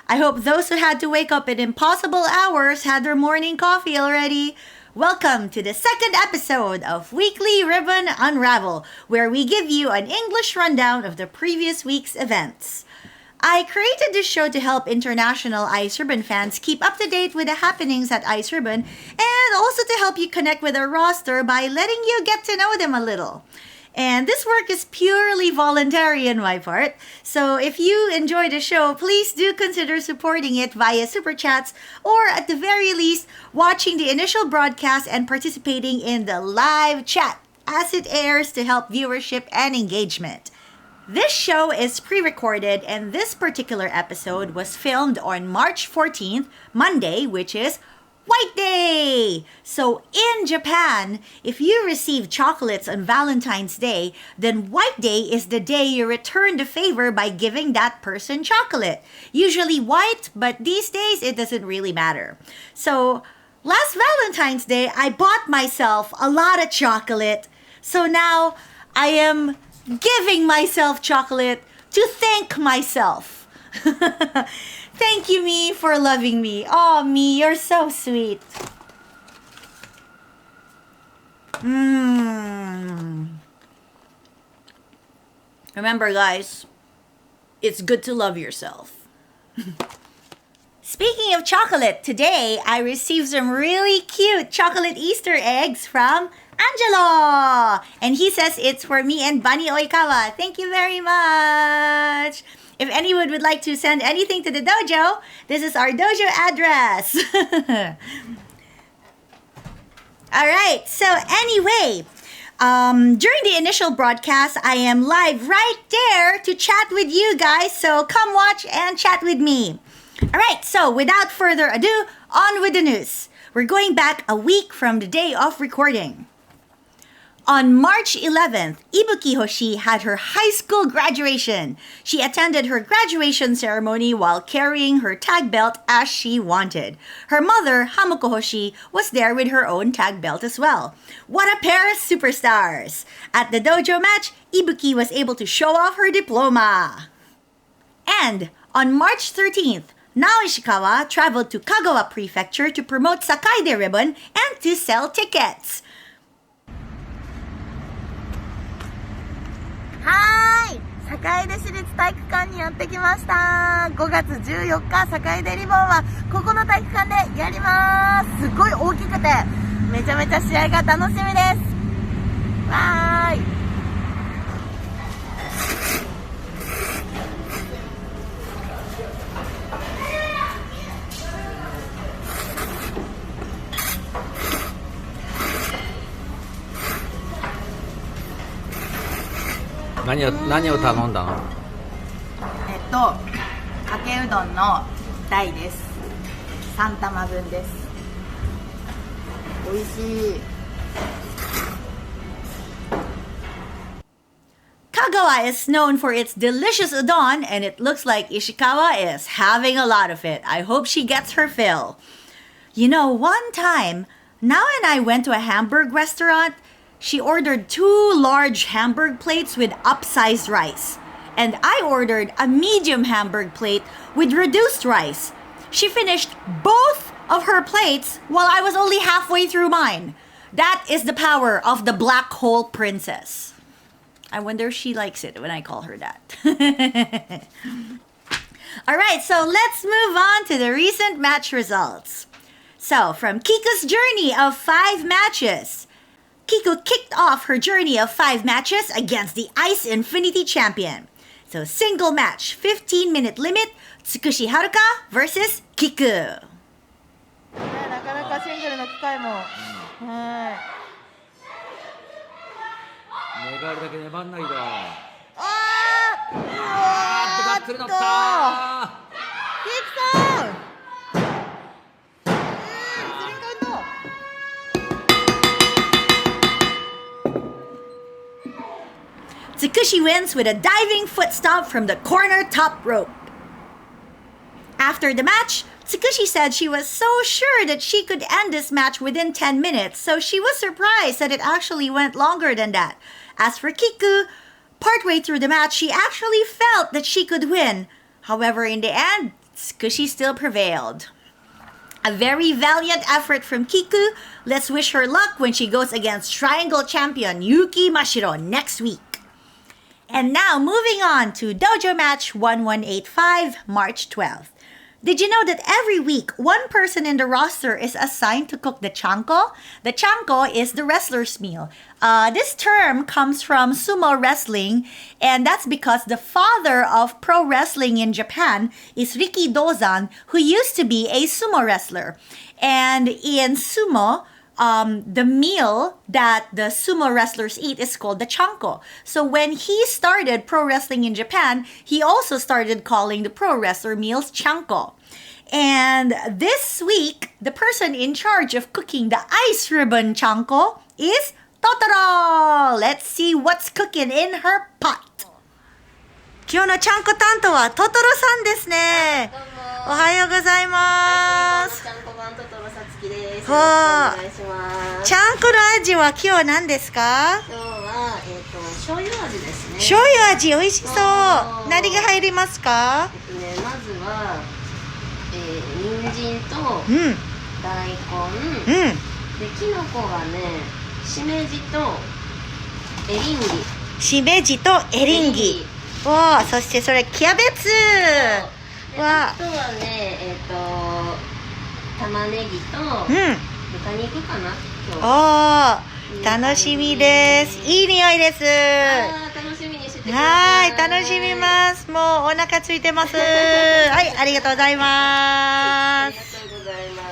I hope those who had to wake up at impossible hours had their morning coffee already. Welcome to the second episode of Weekly Ribbon Unravel, where we give you an English rundown of the previous week's events. I created this show to help international Ice Ribbon fans keep up to date with the happenings at Ice Ribbon and also to help you connect with our roster by letting you get to know them a little. And this work is purely voluntary on my part. So if you enjoy the show, please do consider supporting it via Super Chats or at the very least, watching the initial broadcast and participating in the live chat as it airs to help viewership and engagement. This show is pre-recorded and this particular episode was filmed on March 14th, Monday, which is White Day! So in Japan, if you receive chocolates on Valentine's Day, then White Day is the day you return the favor by giving that person chocolate. Usually white, but these days it doesn't really matter. So last Valentine's Day, I bought myself a lot of chocolate. So now I am giving myself chocolate to thank myself. Thank you, Me, for loving me. Oh, Me, you're so sweet. Remember, guys, it's good to love yourself. Speaking of chocolate, today I received some really cute chocolate Easter eggs from Angelo. And he says it's for me and Bunny Oikawa. Thank you very much. If anyone would like to send anything to the dojo, this is our dojo address. All right, so anyway, during the initial broadcast, I am live right there to chat with you guys. So come watch and chat with me. All right, so without further ado, on with the news. We're going back a week from the day of recording. On March 11th, Ibuki Hoshi had her high school graduation. She attended her graduation ceremony while carrying her tag belt as she wanted. Her mother, Hamuko Hoshi, was there with her own tag belt as well. What a pair of superstars! At the dojo match, Ibuki was able to show off her diploma. And on March 13th, Nao Ishikawa traveled to Kagawa Prefecture to promote Sakaide Ribbon and to sell tickets. はーい、坂出市立体育館にやってきました。5月14日、坂出リボンはここの体育館でやります。すごい大きくて、めちゃめちゃ試合が楽しみです。わーい。何を頼んだの？かけうどんの大です。3玉分です。美味しい。Kagawa is known for its delicious udon, and it looks like Ishikawa is having a lot of it. I hope she gets her fill. You know, one time, Nao and I went to a Hamburg restaurant. She ordered 2 large Hamburg plates with upsized rice. And I ordered a medium Hamburg plate with reduced rice. She finished both of her plates while I was only halfway through mine. That is the power of the black hole princess. I wonder if she likes it when I call her that. All right, so let's move on to the recent match results. So, from Kiku's journey of 5 matches, Kiku kicked off her journey of 5 matches against the Ice Infinity champion. So, single match, 15-minute limit, Tsukushi Haruka versus Kiku. なかなかシングルの機会も。粘るだけ粘んないと。がっつり乗ったー。キクさん。Tsukushi wins with a diving foot stomp from the corner top rope. After the match, Tsukushi said she was so sure that she could end this match within 10 minutes, so she was surprised that it actually went longer than that. As for Kiku, partway through the match, she actually felt that she could win. However, in the end, Tsukushi still prevailed. A very valiant effort from Kiku. Let's wish her luck when she goes against Triangle champion Yuki Mashiro next week. And now moving on to Dojo Match 1185, March 12th. Did you know that every week, one person in the roster is assigned to cook the chanko? The chanko is the wrestler's meal. This term comes from sumo wrestling, and that's because the father of pro wrestling in Japan is Riki Dozan, who used to be a sumo wrestler. And in sumo, the meal that the sumo wrestlers eat is called the chanko. So when he started pro wrestling in Japan, he also started calling the pro wrestler meals chanko. And this week, the person in charge of cooking the ice ribbon chanko is Totoro. Let's see what's cooking in her pot. 今日のちゃんこ担当はトトロさんですね。おはようございます。ちゃんこ版トトロさつきです。はあお願いします。ちゃんこの味は今日は何ですか？今日は醤油味ですね。醤油味美味しそう。うん何が入りますか？まずは、人参とうん、大根、うん。でキノコがね、しめじとエリンギ。しめじとエリンギ。わあ、そしてそれキャベツ。でわああとはね、玉ねぎとうん。豚肉かな今日。おー、楽しみです。いい匂いです。楽しみにしててくださ。はいい、楽しみます。もうお腹空いてます。はい、ありがとうございありがます。とうございま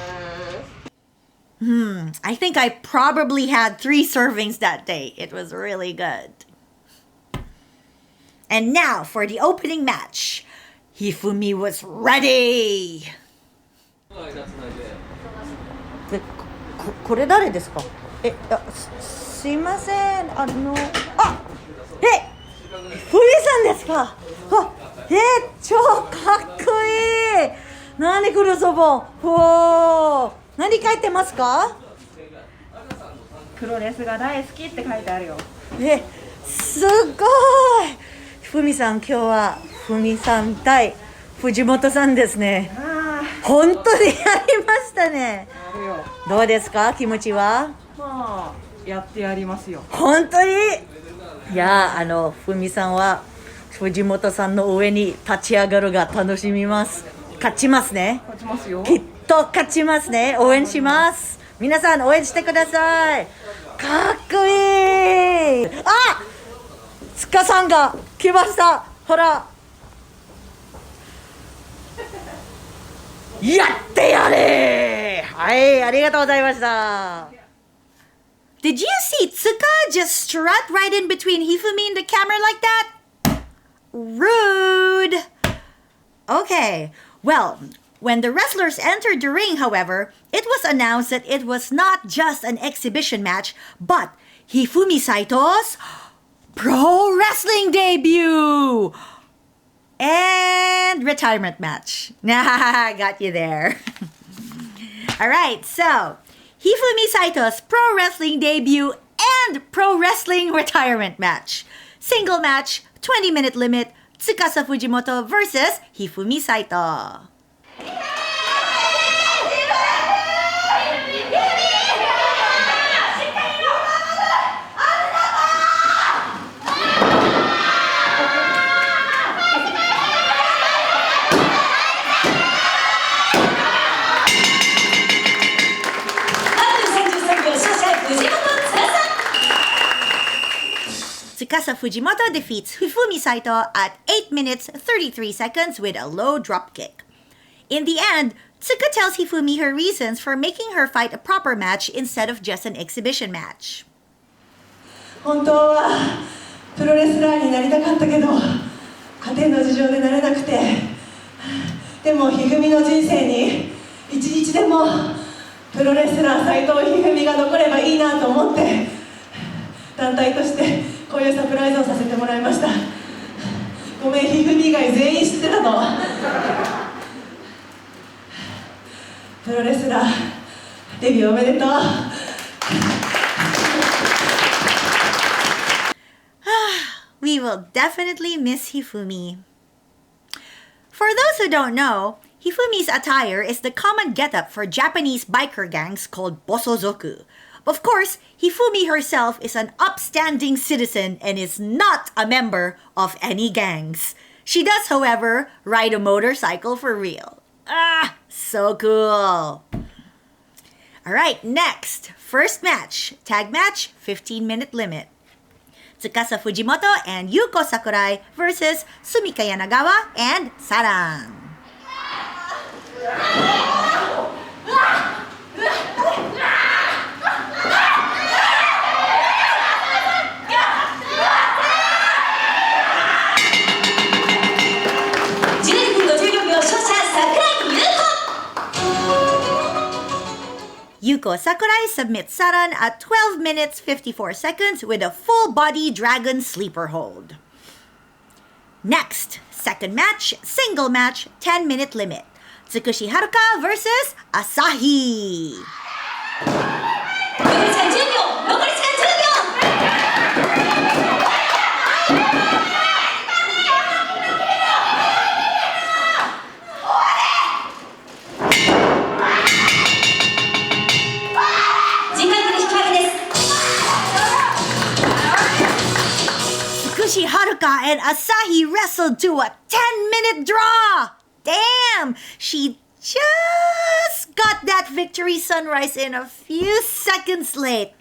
す。I think I probably had 3 servings that day. It was really good. And now for the opening match. Hifumi was ready. これ誰ですか？すいません。ひふみさんですか？超かっこいい。何このズボン。ほー。何書いてますか？プロレスが大好きって書いてあるよ。すごい。ふみさん、今日はふみさん対藤本さんですね。本当にやりましたね。あるよ。どうですか、気持ちは？まあやってやりますよ。本当に？いや、ふみさんは藤本さんの上に立ち上がるが楽しみます。勝ちますね。勝ちますよ。きっと勝ちますね。応援します。皆さん応援してください。かっこいい。つかさんが来ました。ほら。やってやれ。はい、ありがとうございました。Did you see Tsuka just strut right in between Hifumi and the camera like that? Rude. Okay, well, when the wrestlers entered the ring, however, it was announced that it was not just an exhibition match, but Hifumi Saito's pro wrestling debut and retirement match. Got you there. All right, so Hifumi Saito's pro wrestling debut and pro wrestling retirement match. Single match, 20-minute limit, Tsukasa Fujimoto versus Hifumi Saito. Tsukasa Fujimoto defeats Hifumi Saito at 8 minutes 33 seconds with a low dropkick. In the end, Tsuka tells Hifumi her reasons for making her fight a proper match instead of just an exhibition match. 本当はプロレスラーになりたかったけど家庭の事情でなれなくて、でも一二三の人生に一日でもプロレスラー斉藤一二三が残ればいいなと思って団体としてこういうサプライズをさせてもらいました。ごめん、一二三以外全員知ってたの。プロレスラーデビューおめでとう。We will definitely miss Hifumi. For those who don't know, Hifumi's attire is the common getup for Japanese biker gangs called bosozoku. Of course, Hifumi herself is an upstanding citizen and is not a member of any gangs. She does, however, ride a motorcycle for real. Ah, so cool. Alright, next. First match. Tag match, 15-minute limit. Tsukasa Fujimoto and Yuko Sakurai versus Sumika Yanagawa and Sarang. Yuko Sakurai submits Saran at 12 minutes 54 seconds with a full-body dragon sleeper hold. Next, second match, single match, 10-minute limit. Tsukushi Haruka versus Asahi. 'Tsukushi Haruka and Asahi wrestled to a 10-minute draw. Damn, she just got that victory sunrise in a few seconds late.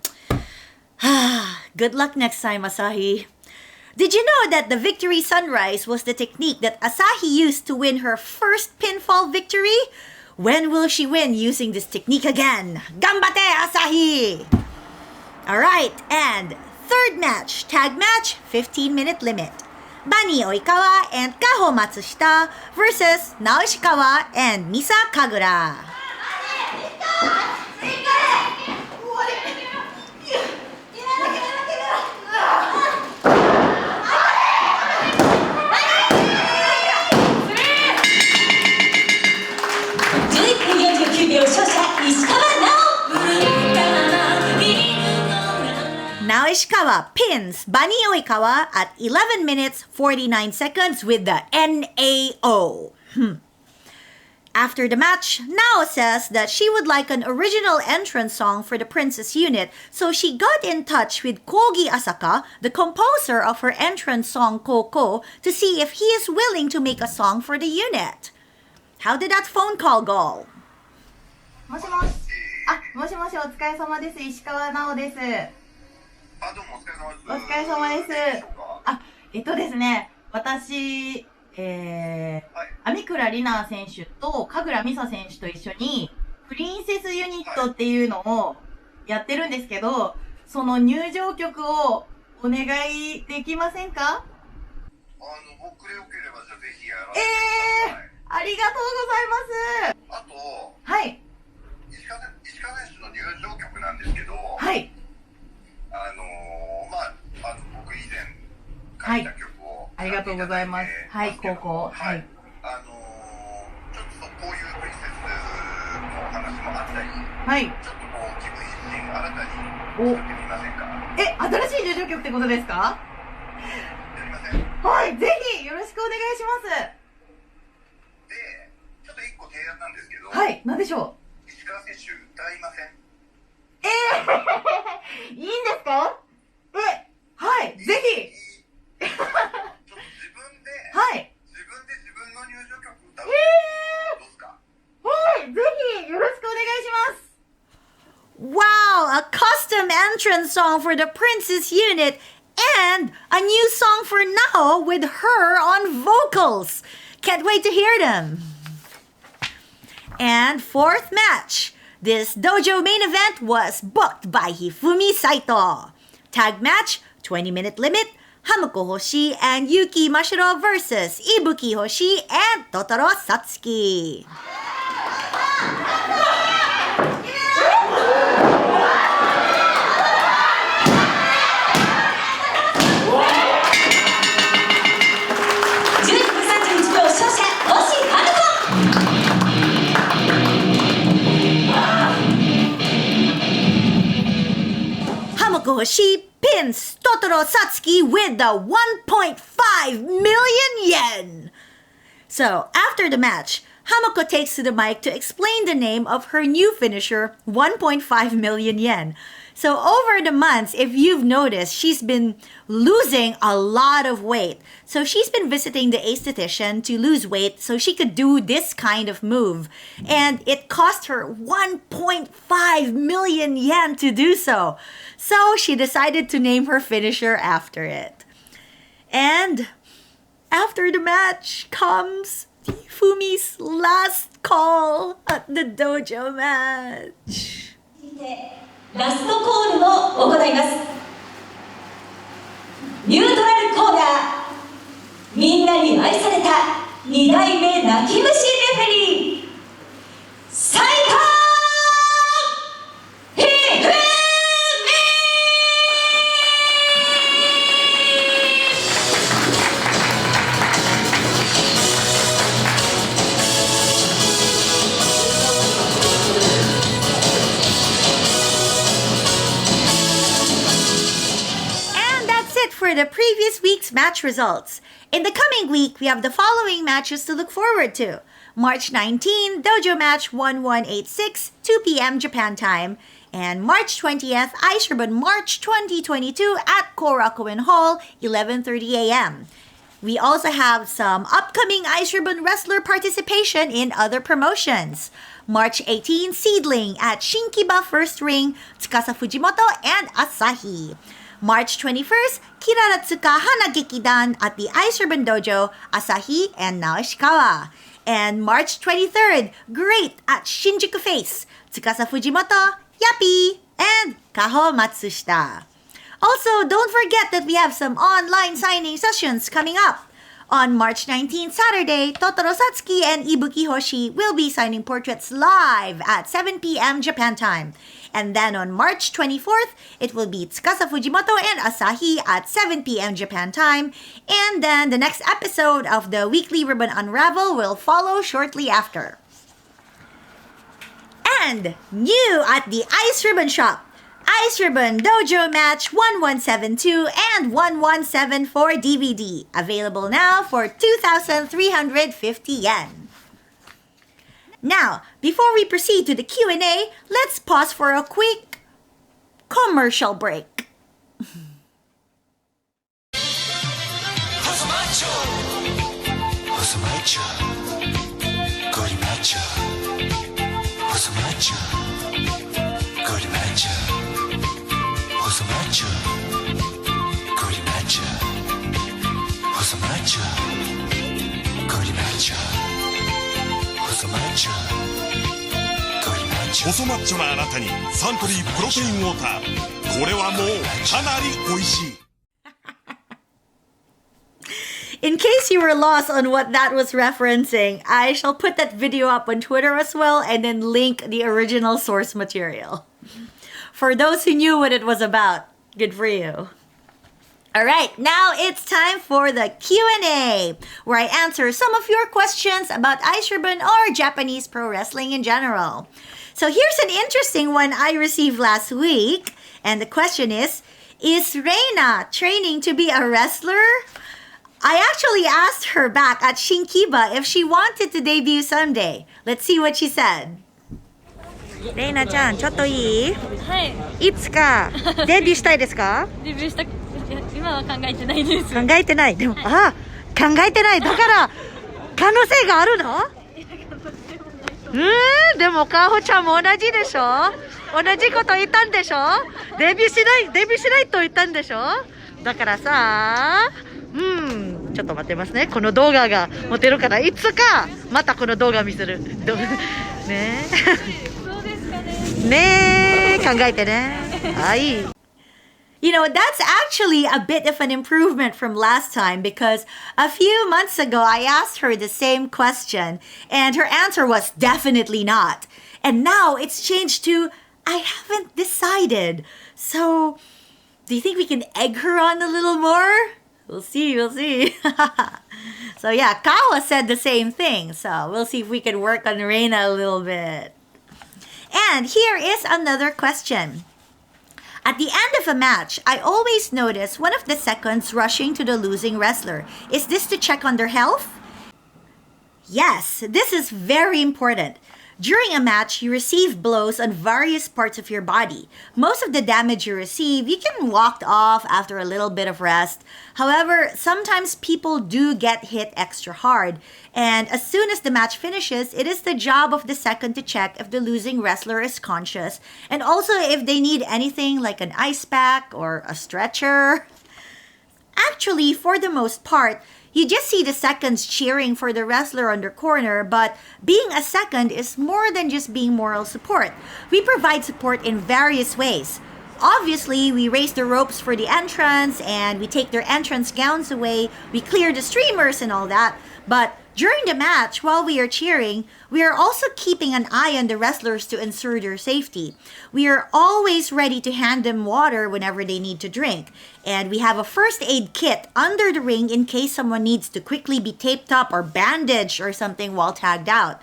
Good luck next time, Asahi. Did you know that the victory sunrise was the technique that Asahi used to win her first pinfall victory? When will she win using this technique again? Ganbate, Asahi! Alright, and third match, tag match, 15-minute limit. Bani Oikawa and Kaho Matsushita versus Naoishikawa and Misa Kagura. Naoishikawa pins Bani Oikawa at 11 minutes 49 seconds with the NAO. After the match, Nao says that she would like an original entrance song for the Princess unit, so she got in touch with Kogi Asaka, the composer of her entrance song Koko, to see if he is willing to make a song for the unit. How did that phone call go? もしもし。あ、もしもし、お疲れ様です。石川直です。あ、どうもお疲れ様です。お疲れ様です。あ、ですね、私、網倉里奈選手と神楽美沙選手と一緒に、プリンセスユニットっていうのをやってるんですけど、その入場曲をお願いできませんか？僕でよければじゃあぜひやらせてください。ありがとうございます。あと、はい。石川選手の入場曲なんですけど、はい。僕以前書いた曲を、ありがとうございます。はい、高校。はい。ちょっとこういうプリンセスの話もあったり、はい。ちょっとこう気分一新新たに作ってみませんか？新しい入場曲ってことですか？やりません？はい、ぜひよろしくお願いします。で、ちょっと一個提案なんですけど、はい、なんでしょう？石川選手歌いません？いいんですか？はい、ぜひちょっと自分で、はい。自分の入場曲歌う。どうですか？はい、ぜひよろしくお願いします。 Wow, a custom entrance song for the Princess unit and a new song for Nao with her on vocals. Can't wait to hear them. And fourth match. This dojo main event was booked by Hifumi Saito. Tag match, 20-minute limit, Hamuko Hoshi and Yuki Mashiro versus Ibuki Hoshi and Totoro Satsuki. Hamuko Hoshi pins Totoro Satsuki with the 1.5 million yen. So, after the match, Hamako takes to the mic to explain the name of her new finisher, 1.5 million yen. So over the months, if you've noticed, she's been losing a lot of weight. So she's been visiting the aesthetician to lose weight so she could do this kind of move. And it cost her 1.5 million yen to do so. So she decided to name her finisher after it. And after the match comes Fumi's last call at the dojo match. ラストコールを行います。ニュートラルコーナー、みんなに愛された2代目泣き虫レフェリー、斉藤ひふみ。For the previous week's match results. In the coming week, we have the following matches to look forward to. March 19, Dojo Match 1186, 2 p.m. Japan time. And March 20th, Ice Ribbon March 2022 at Korakuen Hall, 11:30 a.m. We also have some upcoming Ice Ribbon wrestler participation in other promotions. March 18, Seedling at Shinkiba First Ring, Tsukasa Fujimoto and Asahi. March 21st, Kiraratsuka Hana Gekidan at the Ice Ribbon Dojo, Asahi and Naoshikawa. And March 23rd, Great at Shinjuku Face, Tsukasa Fujimoto, Yappy, and Kaho Matsushita. Also, don't forget that we have some online signing sessions coming up. On March 19th, Saturday, Totoro Satsuki and Ibuki Hoshi will be signing portraits live at 7 p.m. Japan time. And then on March 24th, it will be Tsukasa Fujimoto and Asahi at 7 p.m. Japan time. And then the next episode of the Weekly Ribbon Unravel will follow shortly after. And new at the Ice Ribbon Shop, Ice Ribbon Dojo Match 1172 and 1174 DVD. Available now for 2,350 yen. Now, before we proceed to the Q&A, let's pause for a quick commercial break. In case you were lost on what that was referencing, I shall put that video up on Twitter as well and then link the original source material. For those who knew what it was about, good for you. All right, now it's time for the Q&A, where I answer some of your questions about Ice Ribbon or Japanese pro wrestling in general. So here's an interesting one I received last week, and the question is Reina training to be a wrestler? I actually asked her back at Shinkiba if she wanted to debut someday. Let's see what she said. Reina ちゃん、ちょっといい？はい。いつかデビューしたいですか？デビューした今は考えてないです。考えてない。でも、考えてない。だから可能性があるの？でもかほちゃんも同じでしょ？同じこと言ったんでしょ？デビューしないと言ったんでしょ？だからさ、ちょっと待ってますね。この動画が持てるからいつかまたこの動画見せる。ねえ。ねえ、考えてね。はい。You know, that's actually a bit of an improvement from last time because a few months ago I asked her the same question and her answer was definitely not. And now it's changed to I haven't decided. So, do you think we can egg her on a little more? We'll see. So yeah, Kawa said the same thing. So we'll see if we can work on Reina a little bit. And here is another question. At the end of a match, I always notice one of the seconds rushing to the losing wrestler. Is this to check on their health? Yes, this is very important. During a match, you receive blows on various parts of your body. Most of the damage you receive, you can walk off after a little bit of rest. However, sometimes people do get hit extra hard. And as soon as the match finishes, it is the job of the second to check if the losing wrestler is conscious and also if they need anything like an ice pack or a stretcher. Actually, for the most part, you just see the seconds cheering for the wrestler on the corner, but being a second is more than just being moral support. We provide support in various ways. Obviously, we raise the ropes for the entrance and we take their entrance gowns away, we clear the streamers and all that. But during the match, while we are cheering, we are also keeping an eye on the wrestlers to ensure their safety. We are always ready to hand them water whenever they need to drink. And we have a first aid kit under the ring in case someone needs to quickly be taped up or bandaged or something while tagged out.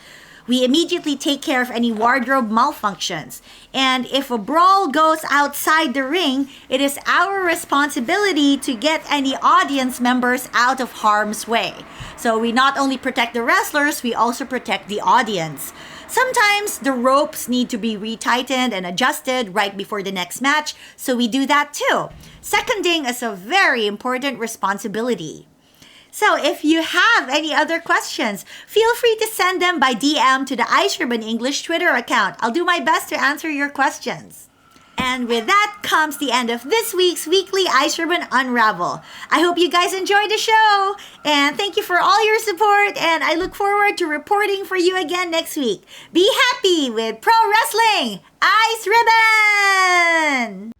We immediately take care of any wardrobe malfunctions. And if a brawl goes outside the ring, it is our responsibility to get any audience members out of harm's way. So we not only protect the wrestlers, we also protect the audience. Sometimes the ropes need to be retightened and adjusted right before the next match, so we do that too. Seconding is a very important responsibility. So if you have any other questions, feel free to send them by DM to the Ice Ribbon English Twitter account. I'll do my best to answer your questions. And with that comes the end of this week's weekly Ice Ribbon Unravel. I hope you guys enjoyed the show, and thank you for all your support, and I look forward to reporting for you again next week. Be happy with pro wrestling! Ice Ribbon!